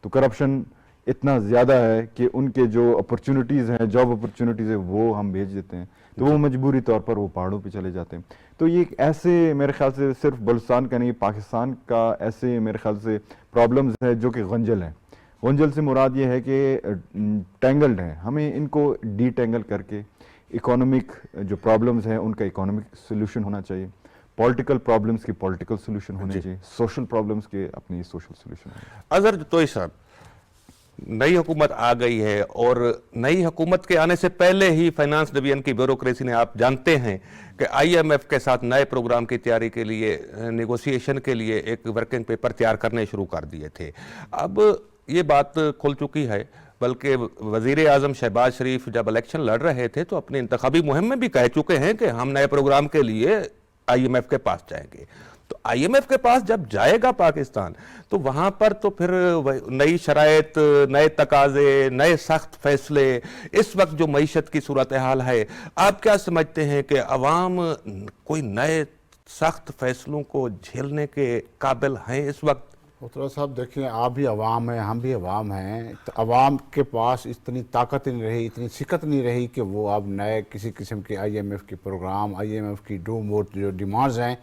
تو کرپشن اتنا زیادہ ہے کہ ان کے جو اپرچونٹیز ہیں، جاب اپرچونٹیز ہیں، وہ ہم بھیج دیتے ہیں، تو وہ مجبوری طور پر وہ پہاڑوں پہ چلے جاتے ہیں. تو یہ ایسے میرے خیال سے صرف بلوچستان کا نہیں، پاکستان کا ایسے میرے خیال سے پرابلمز ہے جو کہ غنجل ہیں. غنجل سے مراد یہ ہے کہ ٹینگلڈ ہیں، ہمیں ان کو ڈی ٹینگل کر کے اکانومک جو پرابلمز ہیں ان کا اکانومک سولوشن ہونا چاہیے، پولیٹیکل پرابلمز کی پولیٹیکل سولوشن ہونے چاہیے، سوشل پرابلمز کے اپنی سوشل سولوشن ہونے چاہیے. اظہر جتوئی صاحب، نئی حکومت آ گئی ہے اور نئی حکومت کے آنے سے پہلے ہی فائنانس ڈویژن کی بیوروکریسی نے، آپ جانتے ہیں کہ آئی ایم ایف کے ساتھ نئے پروگرام کی تیاری کے لیے، نیگوسیشن کے لیے ایک ورکنگ پیپر تیار کرنے شروع کر دیے تھے. اب یہ بات کھل چکی ہے، بلکہ وزیر اعظم شہباز شریف جب الیکشن لڑ رہے تھے تو اپنی انتخابی مہم میں بھی کہہ چکے ہیں کہ ہم نئے پروگرام کے لیے آئی ایم ایف کے پاس جائیں گے. تو آئی ایم ایف کے پاس جب جائے گا پاکستان تو وہاں پر تو پھر نئی شرائط، نئے تقاضے، نئے سخت فیصلے، اس وقت جو معیشت کی صورتحال ہے، آپ کیا سمجھتے ہیں کہ عوام کوئی نئے سخت فیصلوں کو جھیلنے کے قابل ہیں اس وقت؟ مطلب صاحب دیکھیں، آپ بھی عوام ہیں، ہم بھی عوام ہیں، تو عوام کے پاس اتنی طاقت نہیں رہی، اتنی سکت نہیں رہی کہ وہ اب نئے کسی قسم کے آئی ایم ایف کے پروگرام، آئی ایم ایف کی جو ڈیمانڈز ہیں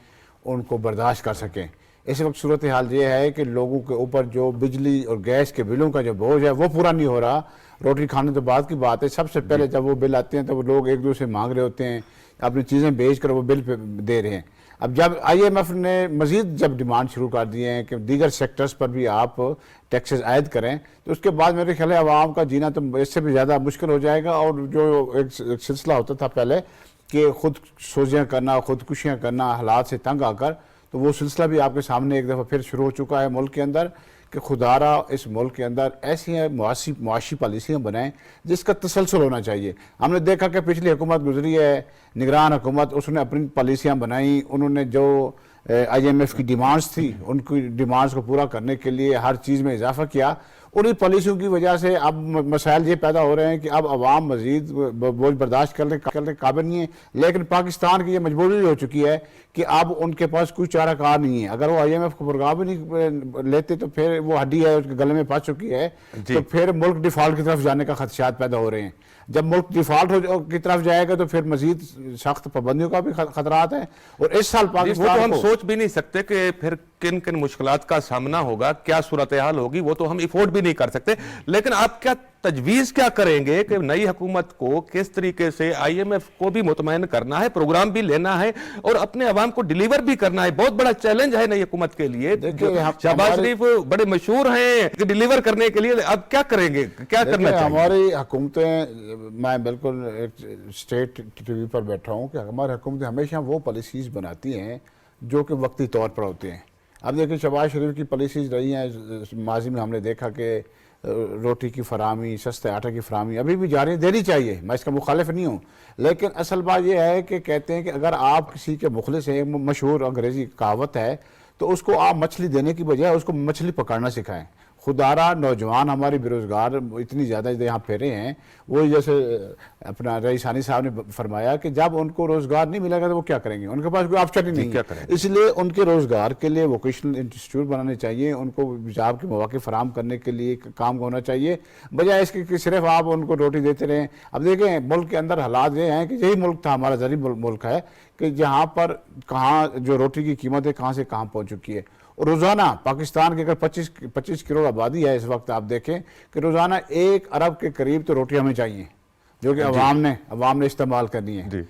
ان کو برداشت کر سکیں. اس وقت صورتحال یہ ہے کہ لوگوں کے اوپر جو بجلی اور گیس کے بلوں کا جو بوجھ ہے وہ پورا نہیں ہو رہا. روٹی کھانے تو بعد کی بات ہے، سب سے پہلے جب وہ بل آتے ہیں تو وہ لوگ ایک دوسرے سے مانگ رہے ہوتے ہیں، اپنی چیزیں بیچ کر وہ بل پہ دے رہے ہیں. اب جب آئی ایم ایف نے مزید جب ڈیمانڈ شروع کر دی ہیں کہ دیگر سیکٹرز پر بھی آپ ٹیکسز عائد کریں، تو اس کے بعد میرے خیال ہے عوام کا جینا تو اس سے بھی زیادہ مشکل ہو جائے گا. اور جو ایک سلسلہ ہوتا تھا پہلے کہ خود سوزیاں کرنا، خودکشیاں کرنا حالات سے تنگ آ کر، تو وہ سلسلہ بھی آپ کے سامنے ایک دفعہ پھر شروع ہو چکا ہے ملک کے اندر کہ خدارہ اس ملک کے اندر ایسی معاشی پالیسیاں بنائیں جس کا تسلسل ہونا چاہیے. ہم نے دیکھا کہ پچھلی حکومت گزری ہے، نگران حکومت، اس نے اپنی پالیسیاں بنائیں، انہوں نے جو آئی ایم ایف کی ڈیمانڈز تھی ان کی ڈیمانڈز کو پورا کرنے کے لیے ہر چیز میں اضافہ کیا. انہی پالیسیوں کی وجہ سے اب مسائل یہ پیدا ہو رہے ہیں کہ اب عوام مزید بوجھ برداشت کرنے قابل نہیں ہے. لیکن پاکستان کی یہ مجبوری ہو چکی ہے کہ اب ان کے پاس کوئی چارہ کار نہیں ہے. اگر وہ آئی ایم ایف کو پروگرام بھی نہیں لیتے تو پھر وہ ہڈی ہے اس کے گلے میں پھنس چکی ہے، تو پھر ملک ڈیفالٹ کی طرف جانے کا خدشات پیدا ہو رہے ہیں. جب ملک ڈیفالٹ کی طرف جائے گا تو پھر مزید سخت پابندیوں کا بھی خطرات ہیں. اور اس سال پاکستان وہ تو ہم سوچ بھی نہیں سکتے کہ پھر کن کن مشکلات کا سامنا ہوگا، کیا صورتحال ہوگی، وہ تو ہم افورڈ بھی نہیں کر سکتے. لیکن آپ کیا تجویز کیا کریں گے کہ نئی حکومت کو کس طریقے سے آئی ایم ایف کو بھی مطمئن کرنا ہے، پروگرام بھی لینا ہے اور اپنے عوام کو ڈیلیور بھی کرنا ہے؟ بہت بڑا چیلنج ہے نئی حکومت کے لیے. شہباز شریف بڑے مشہور ہیں کہ ڈیلیور کرنے کے لیے، اب کیا کریں گے، کیا کرنا چاہیے؟ ہماری حکومتیں، میں بالکل ایک اسٹیٹ ٹی وی پر بیٹھا ہوں کہ ہماری حکومتیں ہمیشہ وہ پالیسیز بناتی ہیں جو کہ وقتی طور پر ہوتے ہیں. اب دیکھیں شہباز شریف کی پالیسیز رہی ہیں ماضی میں، ہم نے دیکھا کہ روٹی کی فراہمی، سستے آٹے کی فراہمی ابھی بھی جاری دینی چاہیے، میں اس کا مخالف نہیں ہوں. لیکن اصل بات یہ ہے کہ کہتے ہیں کہ اگر آپ کسی کے مخلص ہیں، مشہور انگریزی کہاوت ہے، تو اس کو آپ مچھلی دینے کی بجائے اس کو مچھلی پکڑنا سکھائیں. خدارہ نوجوان ہماری بے روزگار اتنی زیادہ یہاں پھیرے ہیں، وہ جیسے اپنا رئیس ثانی صاحب نے فرمایا کہ جب ان کو روزگار نہیں ملے گا تو وہ کیا کریں گے، ان کے پاس کوئی آپشن ہی نہیں ہے. اس لیے ان کے روزگار کے لیے ووکیشنل انسٹیٹیوٹ بنانے چاہیے، ان کو جاب کے مواقع فراہم کرنے کے لیے کام ہونا چاہیے، بجائے اس کے کہ صرف آپ ان کو روٹی دیتے رہیں. اب دیکھیں ملک کے اندر حالات یہ ہیں کہ یہی ملک تھا ہمارا زرعی ملک ہے کہ جہاں پر کہاں جو روٹی کی قیمت ہے کہاں سے کہاں پہنچ چکی ہے. روزانہ پاکستان کی اگر 25 کروڑ آبادی ہے اس وقت، آپ دیکھیں کہ روزانہ 1 ارب کے قریب تو روٹی ہمیں چاہیے جو کہ عوام نے استعمال کرنی ہے.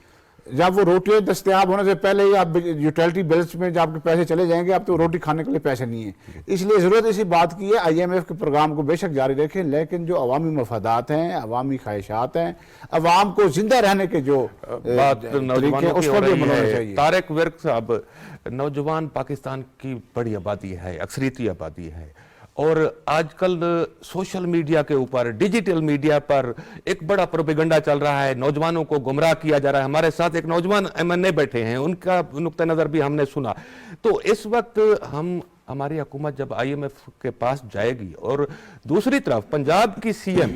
جب وہ روٹیاں دستیاب ہونے سے پہلے ہی آپ یوٹیلٹی بلز میں جب آپ کے پیسے چلے جائیں گے، اب تو روٹی کھانے کے لیے پیسے نہیں ہیں. اس لیے ضرورت اسی بات کی ہے آئی ایم ایف کے پروگرام کو بے شک جاری رکھیں، لیکن جو عوامی مفادات ہیں، عوامی خواہشات ہیں، عوام کو زندہ رہنے کے جو بات طریقے اس پر بھی عمل ہونا چاہیے. طارق ورک صاحب، نوجوان پاکستان کی بڑی آبادی ہے، اکثریتی آبادی ہے، اور آج کل سوشل میڈیا کے اوپر، ڈیجیٹل میڈیا پر ایک بڑا پروپیگنڈا چل رہا ہے، نوجوانوں کو گمراہ کیا جا رہا ہے. ہمارے ساتھ ایک نوجوان ایم این اے بیٹھے ہیں، ان کا نقطہ نظر بھی ہم نے سنا. تو اس وقت ہماری حکومت جب آئی ایم ایف کے پاس جائے گی اور دوسری طرف پنجاب کی سی ایم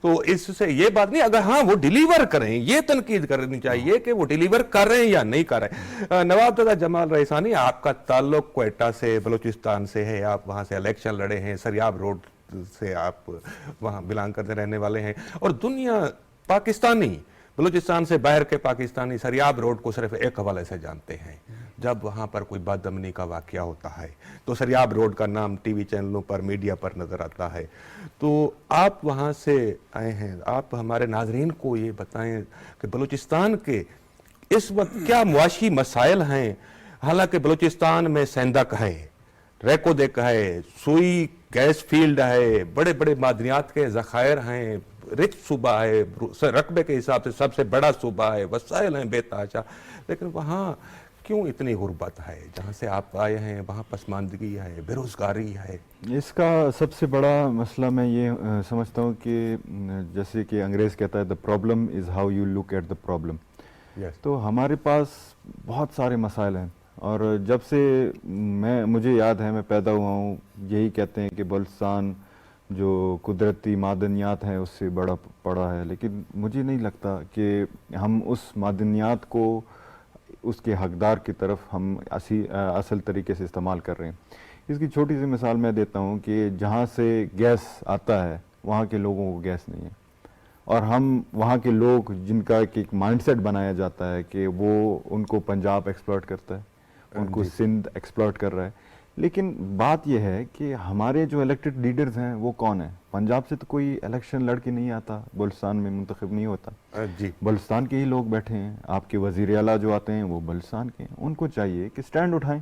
تو اس سے یہ بات نہیں، اگر ہاں وہ ڈیلیور کریں، یہ تنقید کرنی چاہیے کہ وہ ڈیلیور کر رہے ہیں یا نہیں کر رہے ہیں۔ نواب دادا جمال رئیسانی، آپ کا تعلق کوئٹہ سے، بلوچستان سے ہے، آپ وہاں سے الیکشن لڑے ہیں، سریاب روڈ سے آپ وہاں بلانگ کرتے رہنے والے ہیں، اور دنیا پاکستانی بلوچستان سے باہر کے پاکستانی سریاب روڈ کو صرف ایک حوالے سے جانتے ہیں، جب وہاں پر کوئی بد امنی کا واقعہ ہوتا ہے تو سریاب روڈ کا نام ٹی وی چینلوں پر، میڈیا پر نظر آتا ہے۔ تو آپ وہاں سے آئے ہیں، آپ ہمارے ناظرین کو یہ بتائیں کہ بلوچستان کے اس وقت کیا معاشی مسائل ہیں؟ حالانکہ بلوچستان میں سیندک ہے، ریکودیک ہے، سوئی گیس فیلڈ ہے، بڑے بڑے معدنیات کے ذخائر ہیں، رچ صوبہ ہے، رقبے کے حساب سے سب سے بڑا صوبہ ہے، وسائل ہیں بے تحاشا، لیکن وہاں کیوں اتنی غربت ہے؟ جہاں سے آپ آئے ہیں وہاں پسماندگی ہے، بے روزگاری ہے۔ اس کا سب سے بڑا مسئلہ میں یہ سمجھتا ہوں کہ جیسے کہ انگریز کہتا ہے the problem is how you look at the problem۔ تو ہمارے پاس بہت سارے مسائل ہیں، اور جب سے مجھے یاد ہے میں پیدا ہوا ہوں، یہی کہتے ہیں کہ بلوچستان جو قدرتی معدنیات ہیں اس سے بڑا پڑا ہے، لیکن مجھے نہیں لگتا کہ ہم اس معدنیات کو اس کے حقدار کی طرف ہم اصل طریقے سے استعمال کر رہے ہیں۔ اس کی چھوٹی سی مثال میں دیتا ہوں کہ جہاں سے گیس آتا ہے وہاں کے لوگوں کو گیس نہیں ہے، اور ہم وہاں کے لوگ جن کا ایک مائنڈ سیٹ بنایا جاتا ہے کہ وہ ان کو پنجاب ایکسپلائٹ کرتا ہے، ان کو سندھ ایکسپلائٹ کر رہا ہے، لیکن بات یہ ہے کہ ہمارے جو الیکٹڈ لیڈرز ہیں وہ کون ہیں؟ پنجاب سے تو کوئی الیکشن لڑ کے نہیں آتا، بلوچستان میں منتخب نہیں ہوتا، جی، بلوچستان کے ہی لوگ بیٹھے ہیں، آپ کے وزیر اعلیٰ جو آتے ہیں وہ بلوچستان کے ہیں، ان کو چاہیے کہ سٹینڈ اٹھائیں۔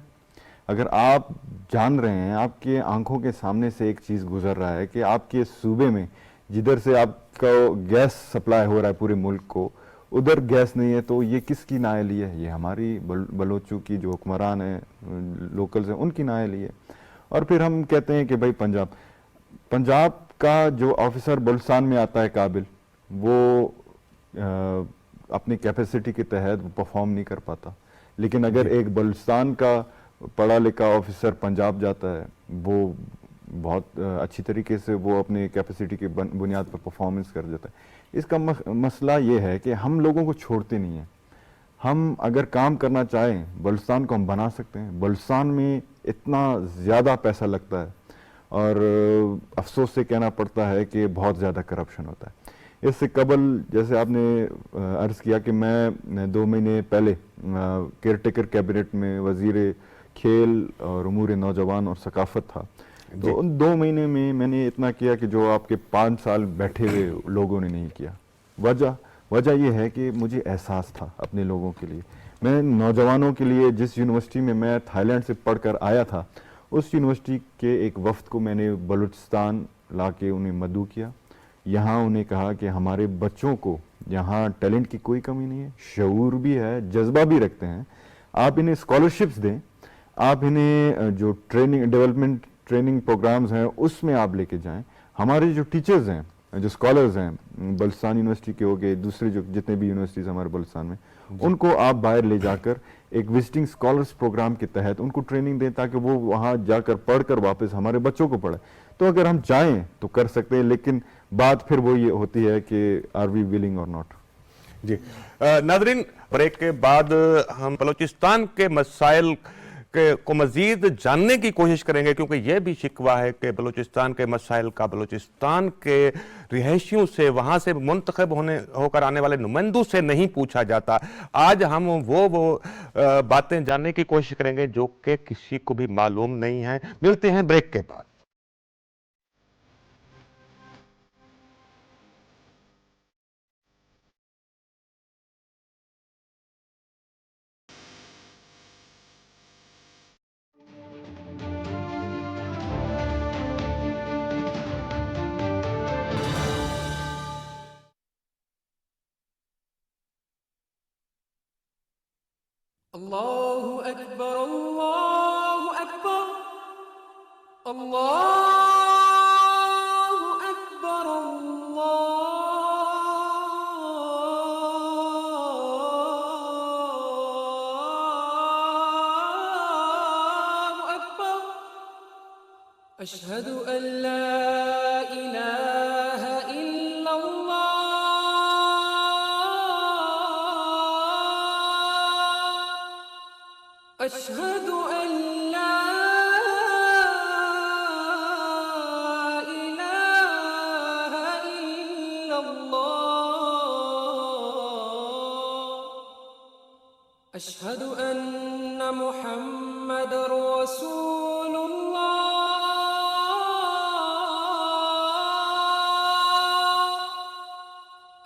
اگر آپ جان رہے ہیں، آپ کے آنکھوں کے سامنے سے ایک چیز گزر رہا ہے کہ آپ کے صوبے میں جدھر سے آپ کا گیس سپلائی ہو رہا ہے پورے ملک کو، ادھر گیس نہیں ہے، تو یہ کس کی نااہلی ہے؟ یہ ہماری بلوچوں کی جو حکمران ہیں، لوکلز ہیں، ان کی نااہلی ہے۔ اور پھر ہم کہتے ہیں کہ بھائی پنجاب کا جو آفیسر بلوچستان میں آتا ہے قابل، وہ اپنی کیپیسٹی کے تحت وہ پرفارم نہیں کر پاتا، لیکن اگر ایک بلوچستان کا پڑھا لکھا آفیسر پنجاب جاتا ہے، وہ بہت اچھی طریقے سے وہ اپنے کیپیسٹی کی بنیاد پر پرفارمنس کر دیتا ہے۔ اس کا مسئلہ یہ ہے کہ ہم لوگوں کو چھوڑتے نہیں ہیں۔ ہم اگر کام کرنا چاہیں بلوچستان کو ہم بنا سکتے ہیں۔ بلوچستان میں اتنا زیادہ پیسہ لگتا ہے، اور افسوس سے کہنا پڑتا ہے کہ بہت زیادہ کرپشن ہوتا ہے۔ اس سے قبل جیسے آپ نے عرض کیا کہ میں 2 مہینے پہلے کیئر ٹیکر کیبنٹ میں وزیر کھیل اور امور نوجوان اور ثقافت تھا، تو ان 2 مہینے میں میں نے اتنا کیا کہ جو آپ کے 5 سال بیٹھے ہوئے لوگوں نے نہیں کیا۔ وجہ یہ ہے کہ مجھے احساس تھا اپنے لوگوں کے لیے، میں نوجوانوں کے لیے جس یونیورسٹی میں میں تھائی لینڈ سے پڑھ کر آیا تھا، اس یونیورسٹی کے ایک وفد کو میں نے بلوچستان لا کے انہیں مدعو کیا۔ یہاں انہیں کہا کہ ہمارے بچوں کو یہاں ٹیلنٹ کی کوئی کمی نہیں ہے، شعور بھی ہے، جذبہ بھی رکھتے ہیں، آپ انہیں اسکالرشپس دیں، آپ انہیں جو ڈیولپمنٹ ٹریننگ پروگرامز ہیں اس میں آپ لے کے جائیں۔ ہمارے جو ٹیچرز ہیں، جو اسکالرز ہیں، بلوچستان یونیورسٹی کے ہو گئے، دوسرے جو جتنے بھی یونیورسٹیز ہمارے بلوچستان میں، ان کو آپ باہر لے جا کر ایک وزٹنگ اسکالرس پروگرام کے تحت ان کو ٹریننگ دیں، تاکہ وہ وہاں جا کر پڑھ کر واپس ہمارے بچوں کو پڑھیں۔ تو اگر ہم چاہیں تو کر سکتے ہیں، لیکن بات پھر وہ یہ ہوتی ہے کہ آر وی ولنگ اور ناٹ۔ جی ناظرین، بریک کے بعد ہم بلوچستان کے مسائل کو مزید جاننے کی کوشش کریں گے، کیونکہ یہ بھی شکوہ ہے کہ بلوچستان کے مسائل کا بلوچستان کے رہائشیوں سے، وہاں سے منتخب ہو کر آنے والے نمائندوں سے نہیں پوچھا جاتا۔ آج ہم وہ باتیں جاننے کی کوشش کریں گے جو کہ کسی کو بھی معلوم نہیں ہیں۔ ملتے ہیں بریک کے بعد۔ الله أكبر الله أكبر الله أكبر الله أكبر أشهد أن لا إله إلا الله أشهد أن لا إله إلا الله أشهد أن محمد رسول الله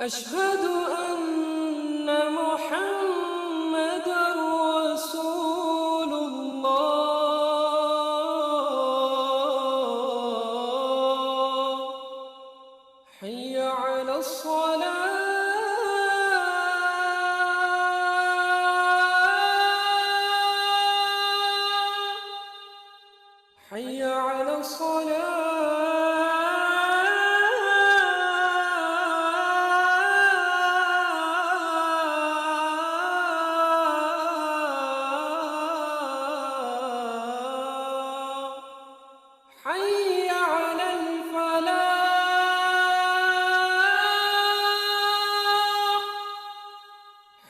أشهد أن محمد رسول الله حي على الصلاة حي على الصلاة حي على الفلاح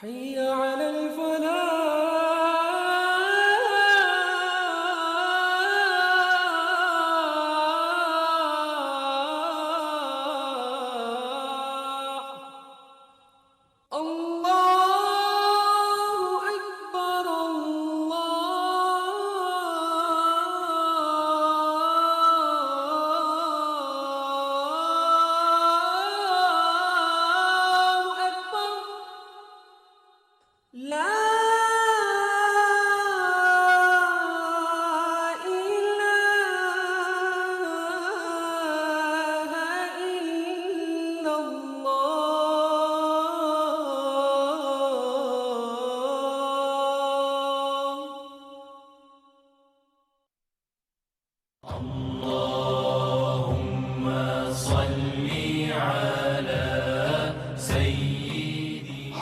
حي على الفلاح الله أكبر الله أكبر لا إله إلا الله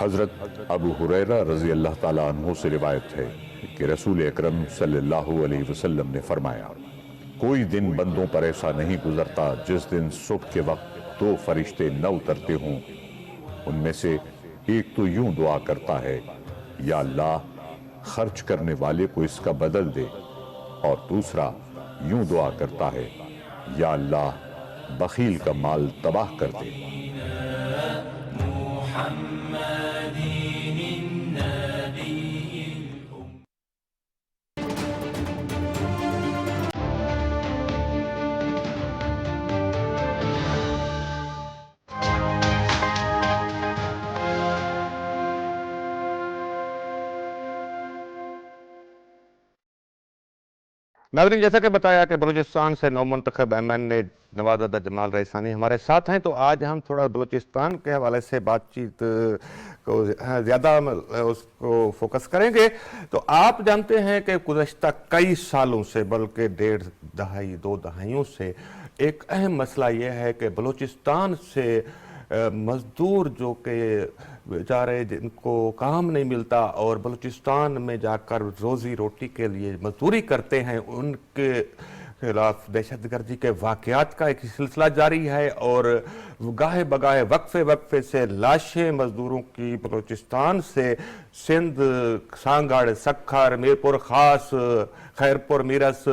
حضرت ابو ہریرہ رضی اللہ تعالیٰ عنہ سے روایت ہے کہ رسول اکرم صلی اللہ علیہ وسلم نے فرمایا کوئی دن بندوں پر ایسا نہیں گزرتا جس دن صبح کے وقت دو فرشتے نہ اترتے ہوں ان میں سے ایک تو یوں دعا کرتا ہے یا اللہ خرچ کرنے والے کو اس کا بدل دے اور دوسرا یوں دعا کرتا ہے یا اللہ بخیل کا مال تباہ کر دے ناظرین جیسا کہ بتایا کہ بلوچستان سے نو منتخب ایم این اے نواز احمد جمال ریحسانی ہمارے ساتھ ہیں، تو آج ہم تھوڑا بلوچستان کے حوالے سے بات چیت کو زیادہ اس کو فوکس کریں گے۔ تو آپ جانتے ہیں کہ گزشتہ کئی سالوں سے بلکہ ڈیڑھ دہائی دو دہائیوں سے ایک اہم مسئلہ یہ ہے کہ بلوچستان سے مزدور جو کہ بیچارے جن کو کام نہیں ملتا اور بلوچستان میں جا کر روزی روٹی کے لیے مزدوری کرتے ہیں، ان کے خلاف دہشت گردی کے واقعات کا ایک سلسلہ جاری ہے، اور گاہے بگاہے وقفے سے لاشیں مزدوروں کی بلوچستان سے سندھ، سانگڑ، سکھر، میرپور خاص، خیرپور میرس،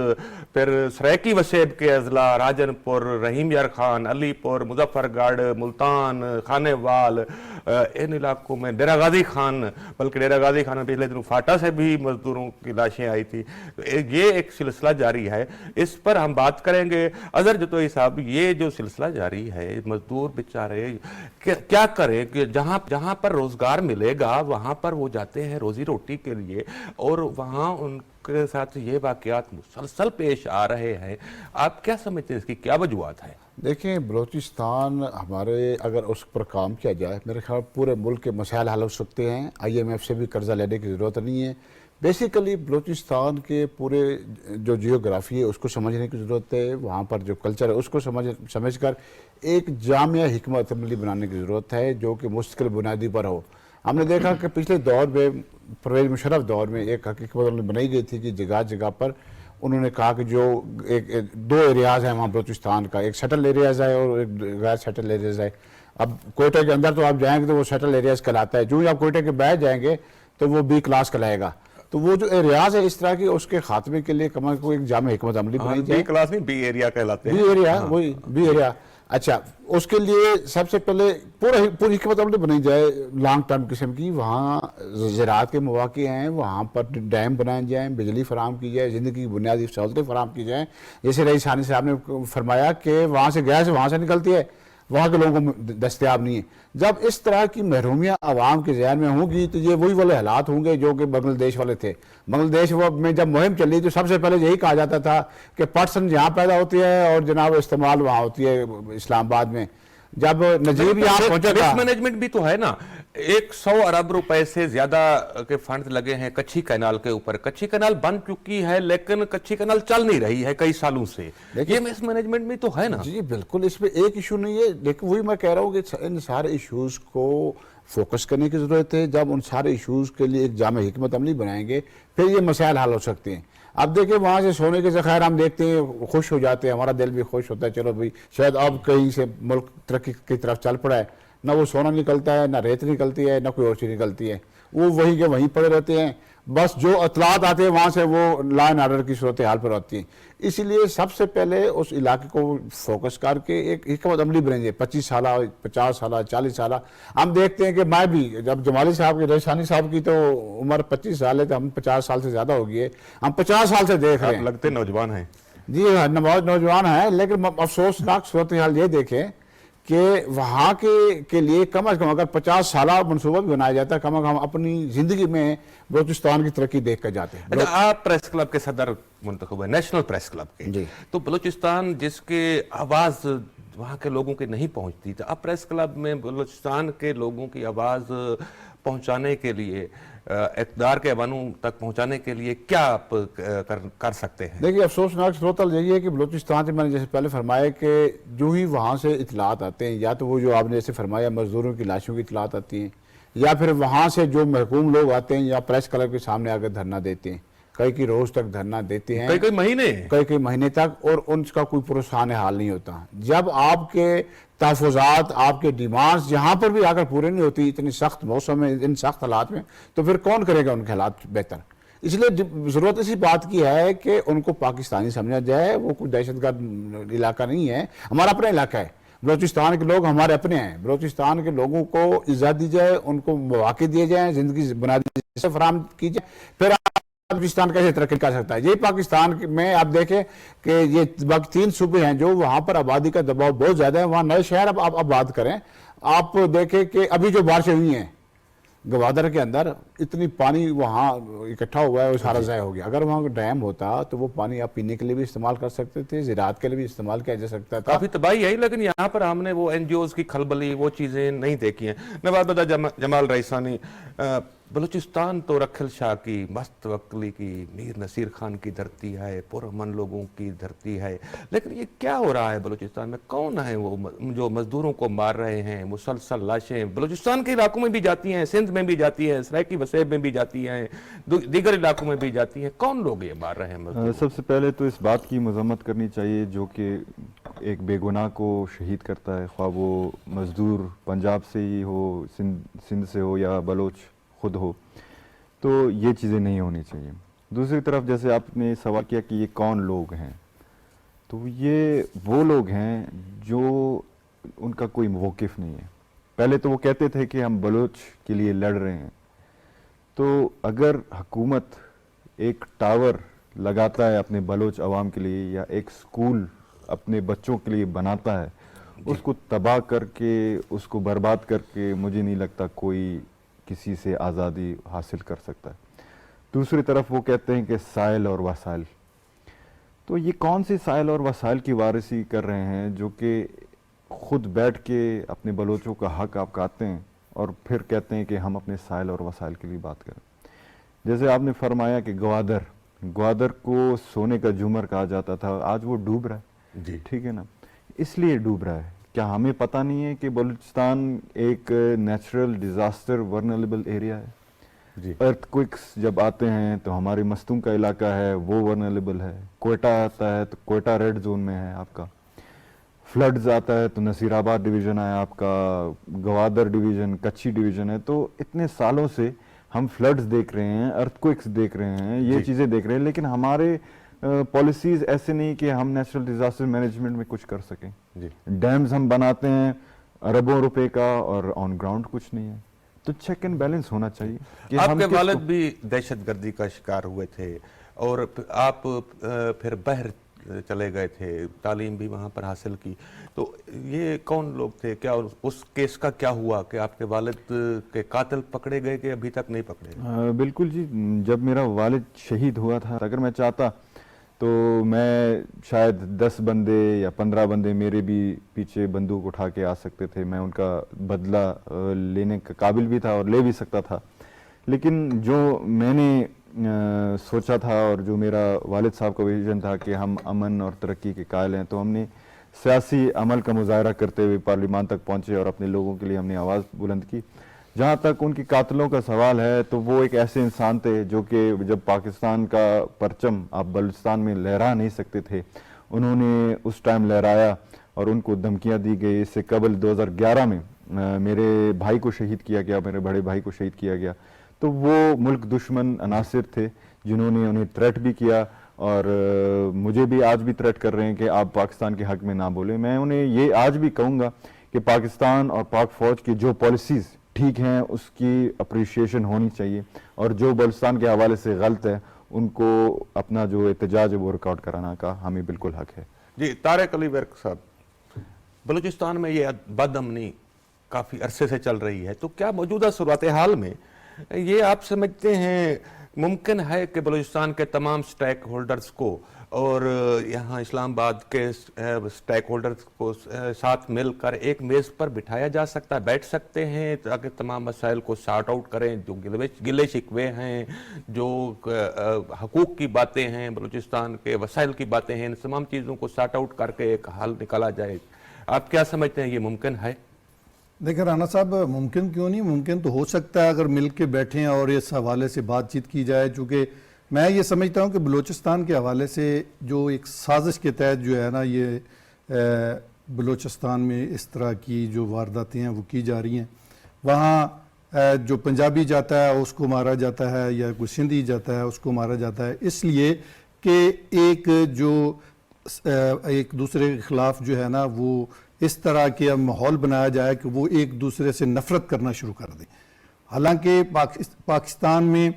پھر سریکی وسیب کے اضلاع، راجن پور، رحیم یار خان، علی پور، مظفر گڑھ، ملتان، خانے وال، ان علاقوں میں ڈیرہ غازی خان، بلکہ ڈیرہ غازی خان میں پچھلے دنوں فاٹا سے بھی مزدوروں کی لاشیں آئی تھی۔ یہ ایک سلسلہ جاری ہے، اس پر ہم بات کریں گے۔ اظہر جتوئی صاحب، یہ جو سلسلہ جاری ہے، مزدور بیچارے کیا کریں کہ جہاں پر روزگار ملے گا وہاں پر وہ جاتے ہیں روزی روٹی کے لیے، اور وہاں ان کے ساتھ یہ واقعات مسلسل پیش آ رہے ہیں۔ آپ کیا سمجھتے ہیں، اس کی کیا وجوہات ہے؟ دیکھیں، بلوچستان ہمارے اگر اس پر کام کیا جائے، میرے خیال پورے ملک کے مسائل حل ہو سکتے ہیں۔ آئی ایم ایف سے بھی قرضہ لینے کی ضرورت نہیں ہے۔ بیسیکلی بلوچستان کے پورے جو جیوگرافی ہے اس کو سمجھنے کی ضرورت ہے، وہاں پر جو کلچر ہے اس کو سمجھ کر ایک جامع حکمت عملی بنانے کی ضرورت ہے جو کہ مستقل بنیادی پر ہو۔ ہم نے دیکھا کہ پچھلے دور میں، پرویز مشرف دور میں، ایک حکمت عملی بنائی گئی تھی کہ جگہ جگہ پر انہوں نے کہا کہ جو دو ایریاز ہیں وہاں بلوچستان کا، ایک سیٹل ایریاز ہے اور ایک غیر سیٹل ایریاز ہے. اب کوئٹہ کے اندر تو آپ جائیں گے تو وہ سیٹل ایریاز کہلاتا ہے، جو ہی آپ کوئٹہ کے باہر جائیں گے تو وہ بی کلاس کہلائے گا. تو وہ جو ایریاز ہے اس طرح کی، اس کے خاتمے کے لیے کم از کم ایک جامع حکمت عملی بنائی جائے. بی کلاس نہیں، بی ایریا کہلاتے بی ہیں. ایریا، وہی بی ایریا. اچھا، اس کے لیے سب سے پہلے پوری حکمت عملی بنائی جائے لانگ ٹرم قسم کی. وہاں زراعت کے مواقع ہیں، وہاں پر ڈیم بنائے جائیں، بجلی فراہم کی جائے، زندگی کی بنیادی سہولتیں فراہم کی جائیں. جیسے رئیس ثانی صاحب نے فرمایا کہ وہاں سے گیس وہاں سے نکلتی ہے، وہاں کے لوگوں کو دستیاب نہیں ہے. جب اس طرح کی محرومیاں عوام کے ذہن میں ہوں گی تو یہ وہی والے حالات ہوں گے جو کہ بنگلہ دیش والے تھے. بنگلہ دیش میں جب مہم چلی تو سب سے پہلے یہی کہا جاتا تھا کہ پٹسن یہاں پیدا ہوتی ہے اور جناب استعمال وہاں ہوتی ہے اسلام آباد میں. جب نجیب یہاں پہنچا تھا، مینجمنٹ بھی تو ہے نا. 100 ارب روپے سے زیادہ کے فنڈ لگے ہیں کچھی کینال کے اوپر. کچھی کینال بن چکی ہے لیکن کچھی کینال چل نہیں رہی ہے کئی سالوں سے. یہ مس مینجمنٹ بھی تو ہے نا. جی بالکل، اس میں ایک ایشو نہیں ہے، لیکن وہی میں کہہ رہا ہوں کہ ان سارے ایشوز کو فوکس کرنے کی ضرورت ہے. جب ان سارے ایشوز کے لیے ایک جامع حکمت عملی بنائیں گے پھر یہ مسائل حل ہو سکتے ہیں. اب دیکھیں وہاں سے سونے کے ذخائر ہم دیکھتے ہیں، خوش ہو جاتے ہیں، ہمارا دل بھی خوش ہوتا ہے، چلو بھائی شاید اب کہیں سے ملک ترقی کی طرف چل پڑا ہے. نہ وہ سونا نکلتا ہے، نہ ریت نکلتی ہے، نہ کوئی اور چیز نکلتی ہے. وہ وہیں کے وہیں پڑے رہتے ہیں. بس جو اطلاعات آتے ہیں وہاں سے وہ لا اینڈ آرڈر کی صورتحال پر ہوتی ہیں. اسی لیے سب سے پہلے اس علاقے کو فوکس کر کے ایک حکمت عملی بنیں گے. 25 سالہ 50 سالہ 40 سالہ ہم دیکھتے ہیں کہ میں بھی جب جمالی صاحب کی، ریحانی صاحب کی تو عمر 25 سال ہے تو ہم 50 سال سے زیادہ ہو گئی ہے. ہم 50 سال سے دیکھ رہے ہیں. لگتے نوجوان ہیں. جی نوجوان ہیں، لیکن افسوسناک صورتحال یہ دیکھیں کہ وہاں کے لیے کم از کم اگر 50 سالہ منصوبہ بھی بنایا جاتا ہے، کم از کم اپنی زندگی میں بلوچستان کی ترقی دیکھ کر جاتے ہیں. اچھا، آپ پریس کلب کے صدر منتخب ہیں، نیشنل پریس کلب کے. جی. تو بلوچستان جس کے آواز وہاں کے لوگوں کی نہیں پہنچتی، تو آپ پریس کلب میں بلوچستان کے لوگوں کی آواز پہنچانے کے لیے، اقتدار کے ایوانوں تک پہنچانے کے لیے کیا آپ کر سکتے ہیں؟ دیکھیے افسوسناک صورتحال یہی ہے کہ بلوچستان سے میں نے جیسے پہلے فرمایا کہ جو ہی وہاں سے اطلاعات آتے ہیں، یا تو وہ جو آپ نے جیسے فرمایا مزدوروں کی لاشوں کی اطلاعات آتی ہیں، یا پھر وہاں سے جو محکوم لوگ آتے ہیں یا پریس کلب کے سامنے آ کر دھرنا دیتے ہیں، کئی روز تک دھرنا دیتے ہیں، کئی مہینے تک، اور ان کا کوئی پرسان حال نہیں ہوتا. جب آپ کے تحفظات، آپ کے ڈیمانڈز یہاں پر بھی آ کر پورے نہیں ہوتی اتنی سخت موسم میں، ان سخت حالات میں، تو پھر کون کرے گا ان کے حالات بہتر؟ اس لیے ضرورت اسی بات کی ہے کہ ان کو پاکستانی سمجھا جائے. وہ کوئی دہشت گرد علاقہ نہیں ہے، ہمارا اپنا علاقہ ہے. بلوچستان کے لوگ ہمارے اپنے ہیں. بلوچستان کے لوگوں کو عزت دی جائے، ان کو مواقع دیے جائیں، زندگی بنیادی سے فراہم کی جائے، پھر پاکستان کیسے ترقی کر سکتا ہے. یہی پاکستان میں آپ دیکھیں کہ یہ 3 صوبے ہیں جو وہاں پر آبادی کا دباؤ بہت زیادہ ہے. وہاں نئے شہر اب آپ آباد کریں. آپ دیکھیں کہ ابھی جو بارشیں ہوئی ہیں گوادر کے اندر، اتنی پانی وہاں اکٹھا ہوا ہے، وہ سارا ضائع ہو گیا. اگر وہاں ڈیم ہوتا تو وہ پانی آپ پینے کے لیے بھی استعمال کر سکتے تھے، زراعت کے لیے بھی استعمال کیا جا سکتا تھا. کافی تباہی ہے، لیکن یہاں پر ہم نے وہ این جی اوز کی کھلبلی، وہ چیزیں نہیں دیکھی ہیں. نواب جمال رئیسانی، بلوچستان تو رکھل شاہ کی، مست وکلی کی، میر نصیر خان کی دھرتی ہے، پرامن لوگوں کی دھرتی ہے، لیکن یہ کیا ہو رہا ہے بلوچستان میں؟ کون ہیں وہ جو مزدوروں کو مار رہے ہیں؟ مسلسل لاشیں بلوچستان کے علاقوں میں بھی جاتی ہیں، سندھ میں بھی جاتی ہیں، سرائکی وسیب میں بھی جاتی ہیں، دیگر علاقوں میں بھی جاتی ہیں. کون لوگ یہ مار رہے ہیں؟ سب سے پہلے تو اس بات کی مذمت کرنی چاہیے جو کہ ایک بے گناہ کو شہید کرتا ہے، خواہ وہ مزدور پنجاب سے ہی ہو، سندھ سے ہو، یا بلوچ خود ہو. تو یہ چیزیں نہیں ہونی چاہیے. دوسری طرف جیسے آپ نے سوال کیا کہ یہ کون لوگ ہیں، تو یہ وہ لوگ ہیں جو ان کا کوئی موقف نہیں ہے. پہلے تو وہ کہتے تھے کہ ہم بلوچ کے لیے لڑ رہے ہیں. تو اگر حکومت ایک ٹاور لگاتا ہے اپنے بلوچ عوام کے لیے، یا ایک سکول اپنے بچوں کے لیے بناتا ہے، اس کو تباہ کر کے، اس کو برباد کر کے، مجھے نہیں لگتا کوئی کسی سے آزادی حاصل کر سکتا ہے. دوسری طرف وہ کہتے ہیں کہ سائل اور وسائل. تو یہ کون سی سائل اور وسائل کی وارثی کر رہے ہیں جو کہ خود بیٹھ کے اپنے بلوچوں کا حق آپ کاٹتے ہیں اور پھر کہتے ہیں کہ ہم اپنے سائل اور وسائل کے لیے بات کریں. جیسے آپ نے فرمایا کہ گوادر کو سونے کا جھومر کہا جاتا تھا، آج وہ ڈوب رہا ہے. جی ٹھیک ہے نا. اس لیے ڈوب رہا ہے. کیا ہمیں پتہ نہیں ہے کہ بلوچستان ایک نیچرل ڈیزاسٹر ورنریبل ایریا ہے؟ جی۔ ارتھ جب آتے ہیں تو ہمارے مستوں کا علاقہ ہے وہ ورنریبل ہے، کوئٹہ آتا ہے تو کوئٹہ ریڈ زون میں ہے آپ کا، فلڈز آتا ہے تو نصیر آباد ڈویژن ہے آپ کا، گوادر ڈویژن، کچھی ڈویژن ہے. تو اتنے سالوں سے ہم فلڈز دیکھ رہے ہیں، ارتھ کوئکس دیکھ رہے ہیں، یہ چیزیں دیکھ رہے ہیں، لیکن ہمارے پالیسیز ایسے نہیں کہ ہم نیچرل ڈیزاسٹر مینجمنٹ میں کچھ کر سکیں. ڈیمز ہم بناتے ہیں اربوں روپے کا اور آن گراؤنڈ کچھ نہیں ہے. تو چیک اینڈ بیلنس ہونا چاہیے کہ آپ ہم کے کس والد کو- بھی دہشت گردی کا شکار ہوئے تھے اور آپ پھر بحر چلے گئے تھے، تعلیم بھی وہاں پر حاصل کی. تو یہ کون لوگ تھے؟ کیا اس کیس کا کیا ہوا کہ آپ کے والد کے قاتل پکڑے گئے کہ ابھی تک نہیں پکڑے گئے؟ بالکل جی، جب میرا والد شہید ہوا تھا، اگر میں چاہتا تو میں شاید 10 بندے یا 15 بندے میرے بھی پیچھے بندوق اٹھا کے آ سکتے تھے، میں ان کا بدلہ لینے کا قابل بھی تھا اور لے بھی سکتا تھا. لیکن جو میں نے سوچا تھا اور جو میرا والد صاحب کا ویژن تھا کہ ہم امن اور ترقی کے قائل ہیں، تو ہم نے سیاسی عمل کا مظاہرہ کرتے ہوئے پارلیمان تک پہنچے اور اپنے لوگوں کے لیے ہم نے آواز بلند کی. جہاں تک ان کی قاتلوں کا سوال ہے تو وہ ایک ایسے انسان تھے جو کہ جب پاکستان کا پرچم آپ بلوچستان میں لہرا نہیں سکتے تھے، انہوں نے اس ٹائم لہرایا اور ان کو دھمکیاں دی گئی. اس سے قبل 2011 میں میرے بھائی کو شہید کیا گیا، میرے بڑے بھائی کو شہید کیا گیا. تو وہ ملک دشمن عناصر تھے جنہوں نے انہیں تھریٹ بھی کیا اور مجھے بھی آج بھی تھریٹ کر رہے ہیں کہ آپ پاکستان کے حق میں نہ بولیں. میں انہیں یہ آج بھی کہوں گا کہ پاکستان اور پاک فوج کی جو پالیسیز ٹھیک ہیں اس کی اپریشیشن ہونی چاہیے، اور جو بلوچستان کے حوالے سے غلط ہے ان کو اپنا جو احتجاج ہے وہ ریکارڈ کرانا کا ہمیں بالکل حق ہے. جی طارق علی ورک صاحب، بلوچستان میں یہ بد امنی کافی عرصے سے چل رہی ہے، تو کیا موجودہ صورتحال میں یہ آپ سمجھتے ہیں ممکن ہے کہ بلوچستان کے تمام سٹیک ہولڈرز کو اور یہاں اسلام آباد کے سٹیک ہولڈرز کو ساتھ مل کر ایک میز پر بٹھایا جا سکتا ہے، بیٹھ سکتے ہیں تاکہ تمام مسائل کو سارٹ آؤٹ کریں، جو گلے شکوے ہیں، جو حقوق کی باتیں ہیں، بلوچستان کے وسائل کی باتیں ہیں، ان تمام چیزوں کو سارٹ آؤٹ کر کے ایک حل نکالا جائے؟ آپ کیا سمجھتے ہیں یہ ممکن ہے؟ دیکھیں رانا صاحب، ممکن کیوں نہیں، ممکن تو ہو سکتا ہے اگر مل کے بیٹھیں اور اس حوالے سے بات چیت کی جائے. چونکہ میں یہ سمجھتا ہوں کہ بلوچستان کے حوالے سے جو ایک سازش کے تحت جو ہے نا یہ بلوچستان میں اس طرح کی جو وارداتیں ہیں وہ کی جا رہی ہیں. وہاں جو پنجابی جاتا ہے اس کو مارا جاتا ہے یا کوئی سندھی جاتا ہے اس کو مارا جاتا ہے، اس لیے کہ ایک جو ایک دوسرے کے خلاف جو ہے نا وہ اس طرح کے ماحول بنایا جائے کہ وہ ایک دوسرے سے نفرت کرنا شروع کر دیں. حالانکہ پاکستان میں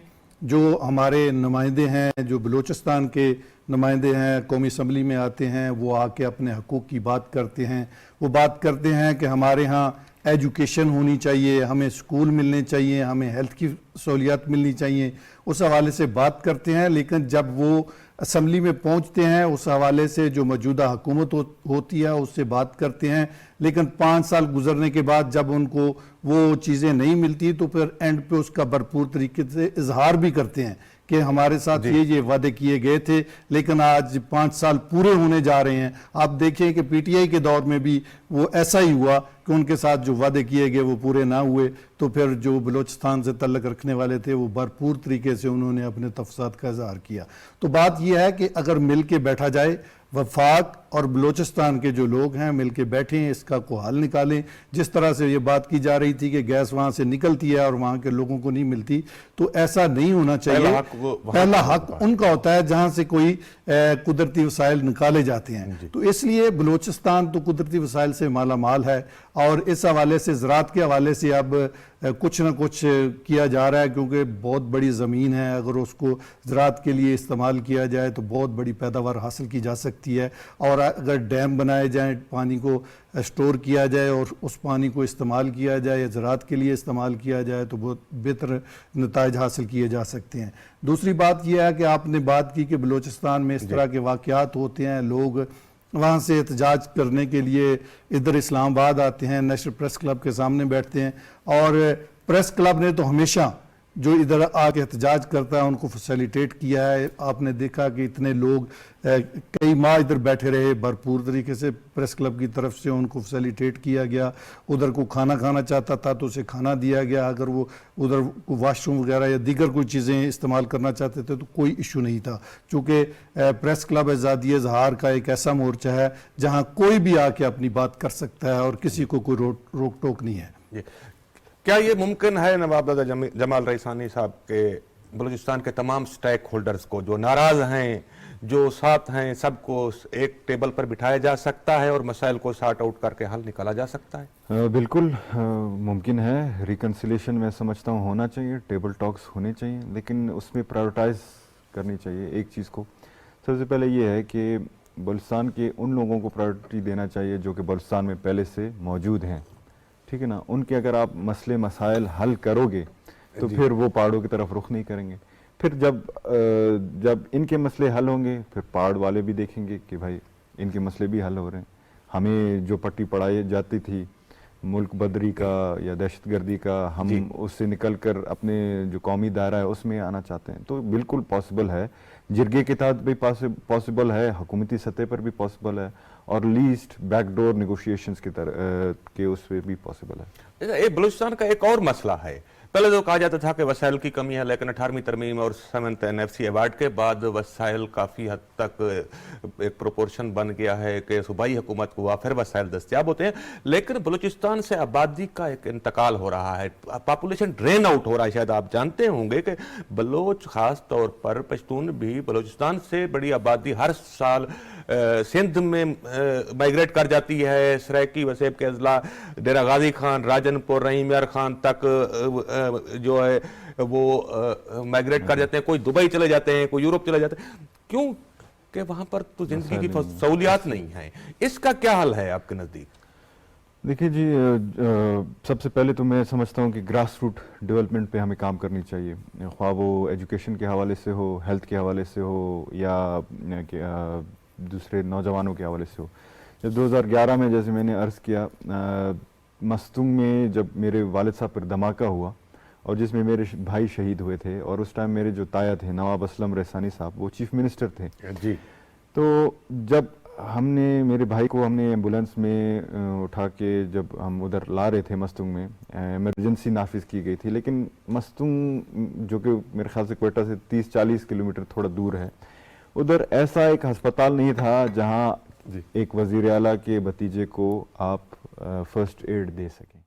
جو ہمارے نمائندے ہیں، جو بلوچستان کے نمائندے ہیں، قومی اسمبلی میں آتے ہیں، وہ آ کے اپنے حقوق کی بات کرتے ہیں. وہ بات کرتے ہیں کہ ہمارے ہاں ایجوکیشن ہونی چاہیے، ہمیں سکول ملنے چاہیے، ہمیں ہیلتھ کی سہولیات ملنی چاہیے، اس حوالے سے بات کرتے ہیں. لیکن جب وہ اسمبلی میں پہنچتے ہیں اس حوالے سے جو موجودہ حکومت ہوتی ہے اس سے بات کرتے ہیں، لیکن 5 سال گزرنے کے بعد جب ان کو وہ چیزیں نہیں ملتی تو پھر اینڈ پہ اس کا بھرپور طریقے سے اظہار بھی کرتے ہیں کہ ہمارے ساتھ یہ وعدے کیے گئے تھے، لیکن آج 5 سال پورے ہونے جا رہے ہیں. آپ دیکھیں کہ پی ٹی آئی کے دور میں بھی وہ ایسا ہی ہوا کہ ان کے ساتھ جو وعدے کیے گئے وہ پورے نہ ہوئے. تو پھر جو بلوچستان سے تعلق رکھنے والے تھے وہ بھرپور طریقے سے انہوں نے اپنے تفصیلات کا اظہار کیا. تو بات یہ ہے کہ اگر مل کے بیٹھا جائے، وفاق اور بلوچستان کے جو لوگ ہیں مل کے بیٹھیں، اس کا کوئی حل نکالیں. جس طرح سے یہ بات کی جا رہی تھی کہ گیس وہاں سے نکلتی ہے اور وہاں کے لوگوں کو نہیں ملتی، تو ایسا نہیں ہونا چاہیے. پہلا حق ان کا ہوتا ہے جہاں سے کوئی قدرتی وسائل نکالے جاتے ہیں. تو اس لیے بلوچستان تو قدرتی وسائل سے مالا مال ہے، اور اس حوالے سے زراعت کے حوالے سے اب کچھ نہ کچھ کیا جا رہا ہے، کیونکہ بہت بڑی زمین ہے. اگر اس کو زراعت کے لیے استعمال کیا جائے تو بہت بڑی پیداوار حاصل کی جا سکتی ہے. اور اگر ڈیم بنائے جائیں، پانی کو اسٹور کیا جائے اور اس پانی کو استعمال کیا جائے یا زراعت کے لیے استعمال کیا جائے تو بہت بہتر نتائج حاصل کیے جا سکتے ہیں. دوسری بات یہ ہے کہ آپ نے بات کی کہ بلوچستان میں اس طرح کے واقعات ہوتے ہیں، لوگ وہاں سے احتجاج کرنے کے لیے ادھر اسلام آباد آتے ہیں، نیشنل پریس کلب کے سامنے بیٹھتے ہیں. اور پریس کلب نے تو ہمیشہ جو ادھر آ کے احتجاج کرتا ہے ان کو فیسیلیٹیٹ کیا ہے. آپ نے دیکھا کہ اتنے لوگ کئی ماہ ادھر بیٹھے رہے, بھرپور طریقے سے پریس کلب کی طرف سے ان کو فیسیلیٹیٹ کیا گیا. ادھر کو کھانا کھانا چاہتا تھا تو اسے کھانا دیا گیا. اگر وہ ادھر واش روم وغیرہ یا دیگر کوئی چیزیں استعمال کرنا چاہتے تھے تو کوئی ایشو نہیں تھا, چونکہ پریس کلب آزادی اظہار کا ایک ایسا مورچہ ہے جہاں کوئی بھی آ کے اپنی بات کر سکتا ہے اور کسی کو کوئی روک ٹوک نہیں ہے. جی. کیا یہ ممکن ہے نواب دادا جمال رئیسانی صاحب کے بلوچستان کے تمام سٹیک ہولڈرز کو جو ناراض ہیں, جو ساتھ ہیں, سب کو ایک ٹیبل پر بٹھایا جا سکتا ہے اور مسائل کو سارٹ آؤٹ کر کے حل نکالا جا سکتا ہے؟ بالکل ممکن ہے. ریکنسیلیشن میں سمجھتا ہوں ہونا چاہیے, ٹیبل ٹاکس ہونے چاہیے, لیکن اس میں پرائورٹائز کرنی چاہیے ایک چیز کو. سب سے پہلے یہ ہے کہ بلوچستان کے ان لوگوں کو پرائورٹی دینا چاہیے جو کہ بلوچستان میں پہلے سے موجود ہیں, ٹھیک ہے نا. ان کے اگر آپ مسئلے مسائل حل کرو گے تو پھر وہ پہاڑوں کی طرف رخ نہیں کریں گے. پھر جب ان کے مسئلے حل ہوں گے پھر پہاڑ والے بھی دیکھیں گے کہ بھائی ان کے مسئلے بھی حل ہو رہے ہیں. ہمیں جو پٹی پڑھائی جاتی تھی ملک بدری کا یا دہشت گردی کا, ہم اس سے نکل کر اپنے جو قومی دائرہ ہے اس میں آنا چاہتے ہیں, تو بالکل پاسبل ہے. جرگے کے تحت بھی پاسبل ہے, حکومتی سطح پر بھی پاسبل ہے, اور لیسٹ بیک ڈور نیگوشیشنز کے اس پہ بھی پاسبل ہے. بلوچستان کا ایک اور مسئلہ ہے. پہلے تو کہا جاتا تھا کہ وسائل کی کمی ہے, لیکن 18ویں ترمیم اور 7th NFC ایوارڈ کے بعد وسائل کافی حد تک ایک پروپورشن بن گیا ہے کہ صوبائی حکومت کو وافر وسائل دستیاب ہوتے ہیں. لیکن بلوچستان سے آبادی کا ایک انتقال ہو رہا ہے, پاپولیشن ڈرین آؤٹ ہو رہا ہے. شاید آپ جانتے ہوں گے کہ بلوچ خاص طور پر پشتون بھی بلوچستان سے بڑی آبادی ہر سال سندھ میں مائگریٹ کر جاتی ہے. سرائکی, وسیب کے اضلاع, ڈیرہ غازی خان, راجن پور, رحیم یار خان تک جو ہے وہ مائگریٹ کر جاتے ہیں. کوئی دبئی چلے جاتے ہیں, کوئی یورپ چلے جاتے ہیں. کیوں کہ وہاں پر تو زندگی کی سہولیات نہیں ہیں. اس کا کیا حل ہے آپ کے نزدیک؟ دیکھیے جی, سب سے پہلے تو میں سمجھتا ہوں کہ گراس روٹ ڈیولپمنٹ پہ ہمیں کام کرنی چاہیے, خواہ وہ ایجوکیشن کے حوالے سے ہو, ہیلتھ کے حوالے سے ہو, یا دوسرے نوجوانوں کے حوالے سے ہو. جب 2011 میں جیسے میں نے عرض کیا, مستونگ میں جب میرے والد صاحب پر دھماکہ ہوا اور جس میں میرے بھائی شہید ہوئے تھے, اور اس ٹائم میرے جو تایا تھے نواب اسلم رئیسانی صاحب, وہ چیف منسٹر تھے. جی. تو جب ہم نے میرے بھائی کو ہم نے ایمبولینس میں اٹھا کے جب ہم ادھر لا رہے تھے مستونگ میں, ایمرجنسی نافذ کی گئی تھی, لیکن مستونگ جو کہ میرے خیال سے کوئٹہ سے 30-40 کلومیٹر تھوڑا دور ہے, ادھر ایسا ایک ہسپتال نہیں تھا جہاں ایک وزیر اعلیٰ کے بھتیجے کو آپ فرسٹ ایڈ دے سکیں.